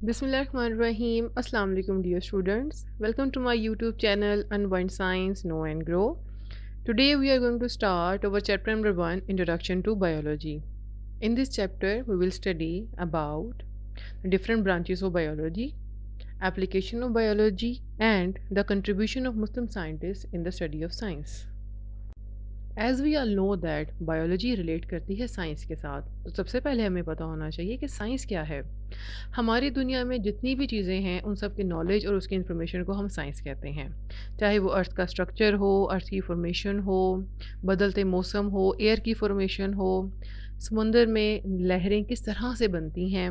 Bismillahirrahmanirrahim. Assalamu alaikum, dear students. Welcome to my YouTube channel Unwind Science, Know and Grow. Today we are going to start our chapter number 1, Introduction to Biology. In this chapter, we will study about the different branches of biology, application of biology, and the contribution of Muslim scientists in the study of science. As we all know that biology relate करती है science के साथ, तो सबसे पहले हमें पता होना चाहिए कि साइंस क्या है। हमारी दुनिया में जितनी भी चीज़ें हैं उन सब की नॉलेज और उसकी इन्फॉर्मेशन को हम साइंस कहते हैं। चाहे वो अर्थ का स्ट्रक्चर हो, अर्थ की फॉर्मेशन हो, बदलते मौसम हो, एयर की फॉर्मेशन हो, समुंदर में लहरें किस तरह से बनती हैं,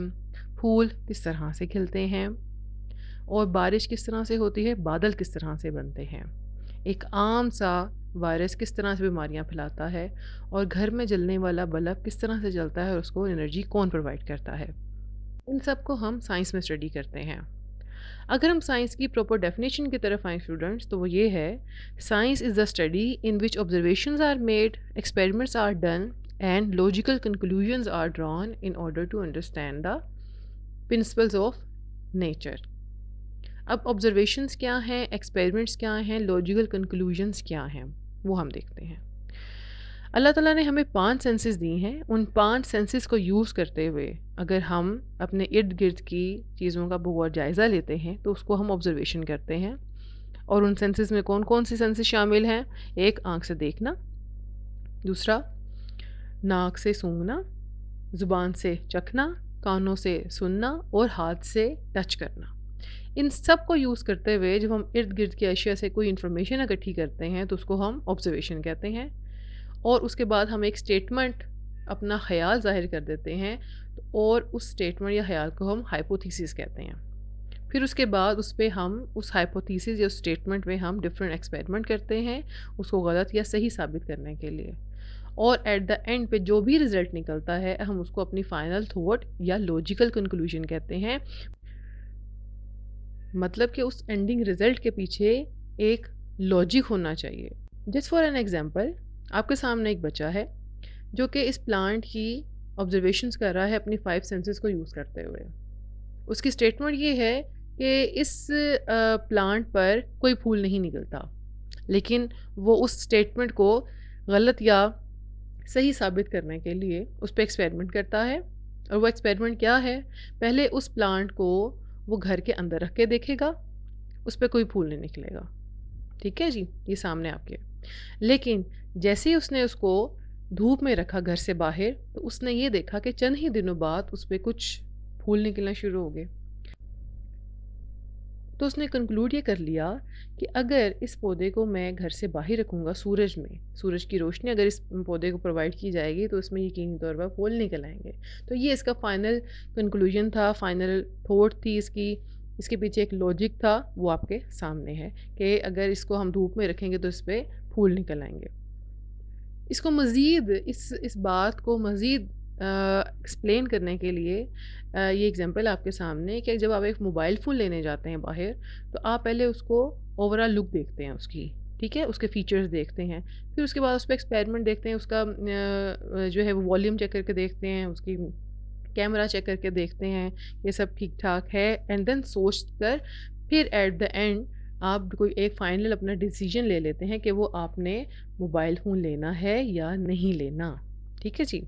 फूल किस तरह से खिलते हैं और बारिश किस तरह से होती है, बादल किस तरह से बनते हैं, एक आम सा वायरस किस तरह से बीमारियां फैलाता है और घर में जलने वाला बल्ब किस तरह से जलता है और उसको एनर्जी कौन प्रोवाइड करता है। इन सब को हम साइंस में स्टडी करते हैं। अगर हम साइंस की प्रॉपर डेफिनेशन की तरफ आए स्टूडेंट्स, तो वो ये है: science is the study in which observations are made, experiments are done and logical conclusions are drawn in order to understand the principles of nature. अब ऑब्जर्वेशंस क्या हैं, एक्सपेरिमेंट्स क्या हैं, लॉजिकल कंक्लूजन्स क्या हैं, वो हम देखते हैं। अल्लाह ताला ने हमें 5 सेंसेस दी हैं। उन 5 सेंसेस को यूज़ करते हुए अगर हम अपने इर्द गिर्द की चीज़ों का बहुत जायज़ा लेते हैं तो उसको हम ऑब्जर्वेशन करते हैं। और उन सेंसेस में कौन कौन सी सेंसेस शामिल हैं? एक, आँख से देखना; दूसरा, नाक से सूंघना; ज़ुबान से चखना; कानों से सुनना और हाथ से टच करना। इन सब को यूज़ करते हुए जब हम इर्द गिर्द की अशिया से कोई इन्फॉर्मेशन इकट्ठी करते हैं तो उसको हम ऑब्जर्वेशन कहते हैं। और उसके बाद हम एक स्टेटमेंट, अपना ख़याल ज़ाहिर कर देते हैं, और उस स्टेटमेंट या ख़याल को हम हाइपोथेसिस कहते हैं। फिर उसके बाद उस पे हम उस हाइपोथेसिस या स्टेटमेंट में हम डिफरेंट एक्सपेरिमेंट करते हैं उसको गलत या सही साबित करने के लिए। और एट द एंड पे जो भी रिज़ल्ट निकलता है हम उसको अपनी फाइनल थॉट या लॉजिकल कंक्लूजन कहते हैं। मतलब कि उस एंडिंग रिज़ल्ट के पीछे एक लॉजिक होना चाहिए। जस्ट फॉर एन एग्जांपल, आपके सामने एक बच्चा है जो कि इस प्लांट की ऑब्जर्वेशंस कर रहा है अपनी 5 सेंसेस को यूज़ करते हुए। उसकी स्टेटमेंट ये है कि इस प्लांट पर कोई फूल नहीं निकलता, लेकिन वो उस स्टेटमेंट को गलत या सही साबित करने के लिए उस पे एक्सपेरिमेंट करता है। और वो एक्सपेरिमेंट क्या है? पहले उस प्लांट को वो घर के अंदर रख के देखेगा, उस पे कोई फूल नहीं निकलेगा। ठीक है जी, ये सामने आपके। लेकिन जैसे ही उसने उसको धूप में रखा घर से बाहर, तो उसने ये देखा कि चंद ही दिनों बाद उस पे कुछ फूल निकलना शुरू हो गए। तो उसने कंक्लूड ये कर लिया कि अगर इस पौधे को मैं घर से बाहर रखूँगा सूरज में, सूरज की रोशनी अगर इस पौधे को प्रोवाइड की जाएगी तो इसमें यकीनी तौर पर फूल निकल आएँगे। तो ये इसका फाइनल कंक्लूजन था, फाइनल थॉट थी इसकी। इसके पीछे एक लॉजिक था, वो आपके सामने है कि अगर इसको हम धूप में रखेंगे तो इस पे फूल निकल आएँगे। इसको मज़ीद इस बात को मज़ीद एक्सप्लेन करने के लिए ये एग्ज़ाम्पल आपके सामने कि जब आप एक मोबाइल फ़ोन लेने जाते हैं बाहर, तो आप पहले उसको ओवरऑल लुक देखते हैं उसकी, ठीक है? उसके फ़ीचर्स देखते हैं, फिर उसके बाद उस पे एक्सपेरिमेंट देखते हैं, उसका जो है वो वॉल्यूम चेक करके देखते हैं, उसकी कैमरा चेक करके देखते हैं, ये सब ठीक-ठाक है, एंड देन सोच कर फिर एट द एंड आप कोई एक फाइनल अपना डिसीजन ले लेते हैं कि वो आपने मोबाइल फ़ोन लेना है या नहीं लेना। ठीक है जी?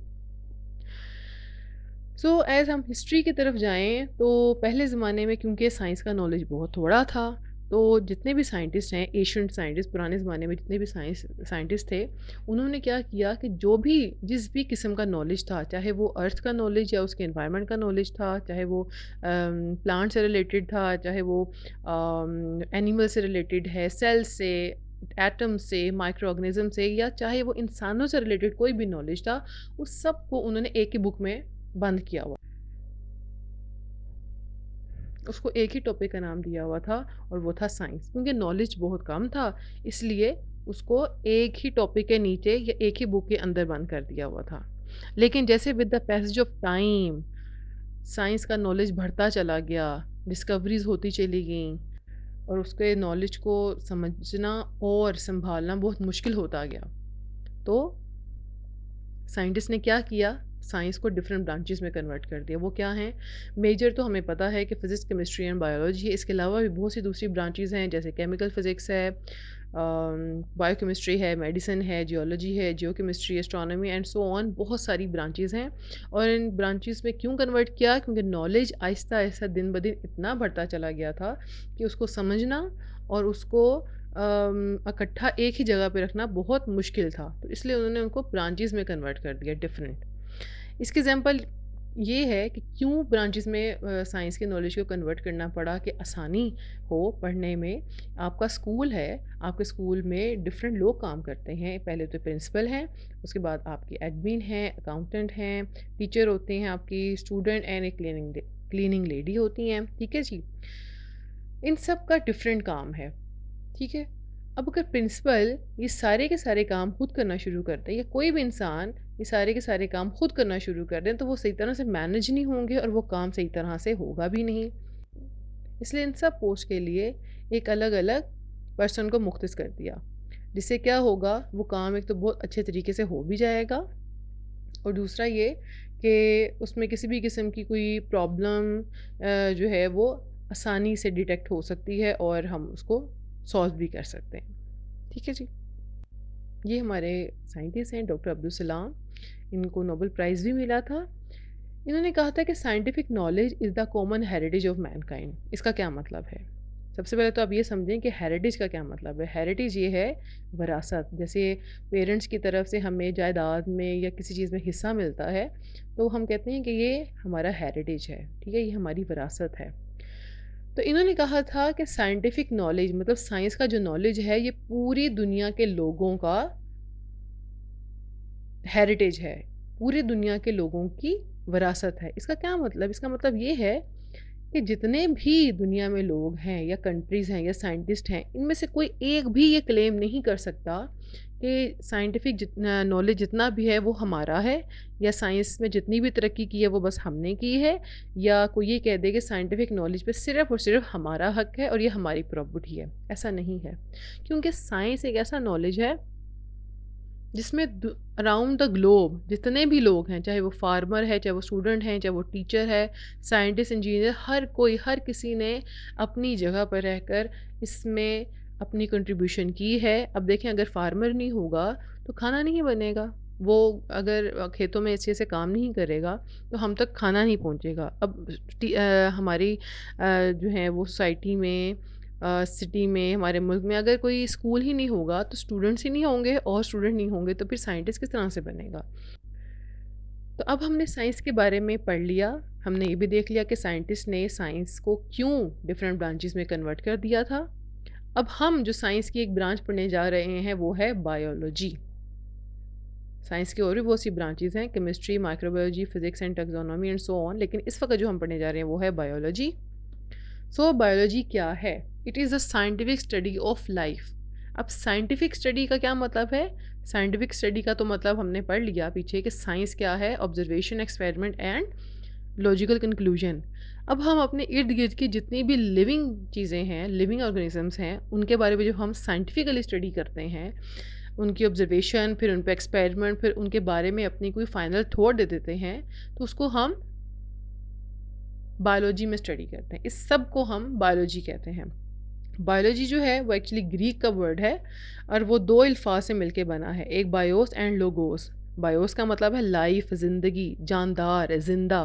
सो एज़ हम हिस्ट्री की तरफ जाएँ तो पहले ज़माने में क्योंकि साइंस का नॉलेज बहुत थोड़ा था, तो जितने भी साइंटिस्ट हैं, एशिएंट साइंटिस्ट, पुराने ज़माने में जितने भी साइंटिस्ट थे, उन्होंने क्या किया कि जो भी जिस भी किस्म का नॉलेज था, चाहे वो अर्थ का नॉलेज या उसके एनवायरनमेंट का नॉलेज था, चाहे वो प्लांट से रिलेटेड था, चाहे वो एनिमल से रिलेटेड है, सेल से, एटम से, माइक्रो ऑर्गेनिज़्म से, या चाहे वो इंसानों से रिलेटेड कोई भी नॉलेज था, उस सब को उन्होंने एक ही बुक में बंद किया हुआ। उसको एक ही टॉपिक का नाम दिया हुआ था और वो था साइंस। क्योंकि नॉलेज बहुत कम था, इसलिए उसको एक ही टॉपिक के नीचे या एक ही बुक के अंदर बंद कर दिया हुआ था। लेकिन जैसे with the passage of time science का नॉलेज बढ़ता चला गया, डिस्कवरीज़ होती चली गईं और उसके नॉलेज को समझना और सँभालना बहुत मुश्किल होता गया। तो साइंटिस्ट ने क्या किया? साइंस को डिफरेंट ब्रांचेस में कन्वर्ट कर दिया। वो क्या हैं? मेजर तो हमें पता है कि फ़िज़िक्स, केमिस्ट्री एंड बायोलॉजी है। इसके अलावा भी बहुत सी दूसरी ब्रांचेस हैं, जैसे केमिकल फ़िज़िक्स है, बायोकेमिस्ट्री है, मेडिसिन है, जियोलॉजी है, geochemistry, astronomy and so on. बहुत सारी ब्रांचेस हैं। और इन ब्रांचेस में क्यों कन्वर्ट किया? क्योंकि नॉलेज आहिस्ता आहिस्ता दिन ब दिन इतना बढ़ता चला गया था कि उसको समझना और उसको इकट्ठा एक ही जगह पे रखना बहुत मुश्किल था। तो इसलिए उन्होंने उनको ब्रांचेस में कन्वर्ट कर दिया डिफरेंट। इसकी एग्जांपल ये है कि क्यों ब्रांचेस में साइंस की नॉलेज को कन्वर्ट करना पड़ा कि आसानी हो पढ़ने में। आपका स्कूल है, आपके स्कूल में डिफरेंट लोग काम करते हैं। पहले तो प्रिंसिपल हैं, उसके बाद आपकी एडमिन हैं, अकाउंटेंट हैं, टीचर होते हैं, आपकी स्टूडेंट एंड एक क्लीनिंग लेडी होती हैं। ठीक है जी, इन सब का डिफरेंट काम है। ठीक है, अब अगर प्रिंसिपल ये सारे के सारे काम खुद करना शुरू कर दे, या कोई भी इंसान ये सारे के सारे काम खुद करना शुरू कर दें, तो वो सही तरह से मैनेज नहीं होंगे और वो काम सही तरह से होगा भी नहीं। इसलिए इन सब पोस्ट के लिए एक अलग अलग पर्सन को मुख्तस कर दिया, जिससे क्या होगा, वो काम एक तो बहुत अच्छे तरीके से हो भी जाएगा, और दूसरा ये कि उसमें किसी भी किस्म की कोई प्रॉब्लम जो है वो आसानी से डिटेक्ट हो सकती है और हम उसको सॉल्व भी कर सकते हैं। ठीक है जी, ये हमारे साइंटिस्ट हैं डॉक्टर अब्दुल सलाम। इनको नोबेल प्राइज़ भी मिला था। इन्होंने कहा था कि scientific knowledge is the common heritage of Mankind. इसका क्या मतलब है? सबसे पहले तो आप ये समझें कि हेरिटेज का क्या मतलब है। हेरिटेज ये है विरासत। जैसे पेरेंट्स की तरफ से हमें जायदाद में या किसी चीज़ में हिस्सा मिलता है, तो हम कहते हैं कि ये हमारा हेरिटेज है। ठीक है, ये हमारी विरासत है। तो इन्होंने कहा था कि साइंटिफिक नॉलेज मतलब साइंस का जो नॉलेज है, ये पूरी दुनिया के लोगों का हेरिटेज है, पूरी दुनिया के लोगों की विरासत है। इसका क्या मतलब? इसका मतलब ये है कि जितने भी दुनिया में लोग हैं या कंट्रीज़ हैं या साइंटिस्ट हैं, इनमें से कोई एक भी ये क्लेम नहीं कर सकता कि साइंटिफिक जितना नॉलेज जितना भी है वो हमारा है, या साइंस में जितनी भी तरक्की की है वो बस हमने की है, या कोई ये कह दे कि साइंटिफिक नॉलेज पे सिर्फ़ और सिर्फ हमारा हक है और ये हमारी प्रॉपर्टी है। ऐसा नहीं है, क्योंकि साइंस एक ऐसा नॉलेज है जिसमें अराउंड द ग्लोब जितने भी लोग हैं, चाहे वो फार्मर है, चाहे वो स्टूडेंट हैं, चाहे वो टीचर है, साइंटिस्ट, इंजीनियर, हर कोई, हर किसी ने अपनी जगह पर रहकर इसमें अपनी कंट्रीब्यूशन की है। अब देखें, अगर फार्मर नहीं होगा तो खाना नहीं बनेगा। वो अगर खेतों में अच्छे से काम नहीं करेगा तो हम तक खाना नहीं पहुंचेगा। अब हमारी जो है वो सोसाइटी में, सिटी में, हमारे मुल्क में अगर कोई स्कूल ही नहीं होगा तो स्टूडेंट्स ही नहीं होंगे, और स्टूडेंट नहीं होंगे तो फिर साइंटिस्ट किस तरह से बनेगा। तो अब हमने साइंस के बारे में पढ़ लिया। हमने ये भी देख लिया कि साइंटिस्ट ने साइंस को क्यों डिफरेंट ब्रांचेस में कन्वर्ट कर दिया था। अब हम जो साइंस की एक ब्रांच पढ़ने जा रहे हैं वो है बायोलॉजी। साइंस की और भी बहुत सी ब्रांचेस हैं, chemistry, microbiology, physics and taxonomy and so on, लेकिन इस वक्त जो हम पढ़ने जा रहे हैं वो है बायोलॉजी। सो बायोलॉजी क्या है? It is a scientific study of life. अब साइंटिफिक स्टडी का क्या मतलब है? साइंटिफिक स्टडी का तो मतलब हमने पढ़ लिया पीछे कि साइंस क्या है, observation, experiment and logical conclusion. अब हम अपने इर्द गिर्द की जितनी भी लिविंग चीज़ें हैं, लिविंग ऑर्गेनिजम्स हैं, उनके बारे में जो हम साइंटिफिकली स्टडी करते हैं, उनकी ऑब्जर्वेशन, फिर उन पर एक्सपेरिमेंट, फिर उनके बारे में अपनी कोई फाइनल थॉट दे देते हैं, तो उसको हम बायोलॉजी में स्टडी करते हैं। इस सब को हम बायोलॉजी कहते हैं। बायोलॉजी जो है वो एक्चुअली ग्रीक का वर्ड है, और वो दो अल्फाज से मिलके बना है, एक बायोस एंड लोगोस। बायोस का मतलब है लाइफ, ज़िंदगी, जानदार, ज़िंदा।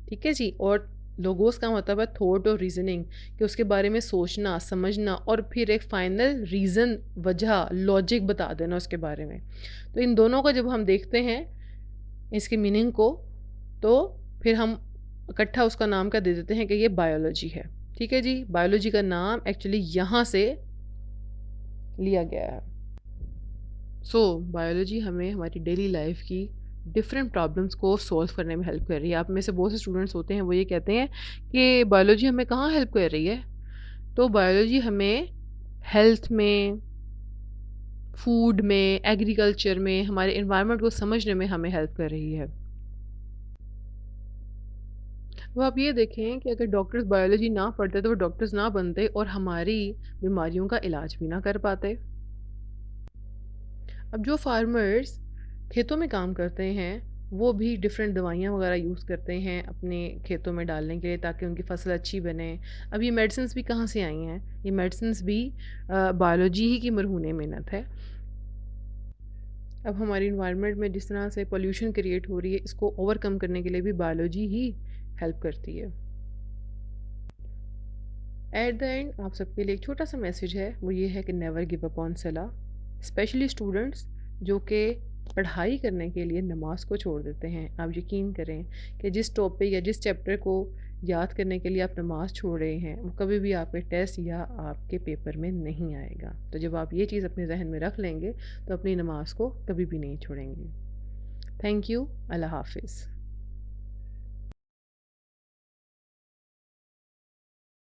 ठीक है जी। और लोगोस का मतलब है थॉट और रीजनिंग, कि उसके बारे में सोचना, समझना और फिर एक फाइनल रीज़न, वजह, लॉजिक बता देना उसके बारे में। तो इन दोनों का जब हम देखते हैं इसकी मीनिंग को, तो फिर हम इकट्ठा उसका नाम क्या दे देते हैं कि ये बायोलॉजी है। ठीक है जी, बायोलॉजी का नाम एक्चुअली यहाँ से लिया गया है। सो बायोलॉजी हमें हमारी डेली लाइफ की डिफरेंट प्रॉब्लम्स को सॉल्व करने में हेल्प कर रही है। आप में से बहुत से स्टूडेंट्स होते हैं वो ये कहते हैं कि बायोलॉजी हमें कहाँ हेल्प कर रही है। तो बायोलॉजी हमें हेल्थ में, फूड में, एग्रीकल्चर में, हमारे इन्वायरमेंट को समझने में हमें हेल्प कर रही है। तो आप ये देखें कि अगर डॉक्टर्स बायोलॉजी ना पढ़ते तो वो डॉक्टर्स ना बनते और हमारी बीमारियों का इलाज भी ना कर पाते। अब जो फार्मर्स खेतों में काम करते हैं वो भी डिफरेंट दवाइयाँ वगैरह यूज़ करते हैं अपने खेतों में डालने के लिए ताकि उनकी फसल अच्छी बने। अब ये मेडिसिन्स भी कहाँ से आई हैं? ये मेडिसिन्स भी बायोलॉजी ही की मरहून मेहनत है। अब हमारी इन्वायरमेंट में जिस तरह से पॉल्यूशन क्रिएट हो रही है, इसको ओवरकम करने के लिए भी बायोलॉजी ही हेल्प करती है। एट द एंड आप सबके लिए एक छोटा सा मैसेज है, वो ये है कि नेवर गिव अप ऑन सलाह, स्पेशली स्टूडेंट्स जो कि पढ़ाई करने के लिए नमाज को छोड़ देते हैं। आप यकीन करें कि जिस टॉपिक या जिस चैप्टर को याद करने के लिए आप नमाज छोड़ रहे हैं, वो कभी भी आपके टेस्ट या आपके पेपर में नहीं आएगा। तो जब आप ये चीज़ अपने जहन में रख लेंगे तो अपनी नमाज को कभी भी नहीं छोड़ेंगे। Thank you. अल्लाह हाफिज़।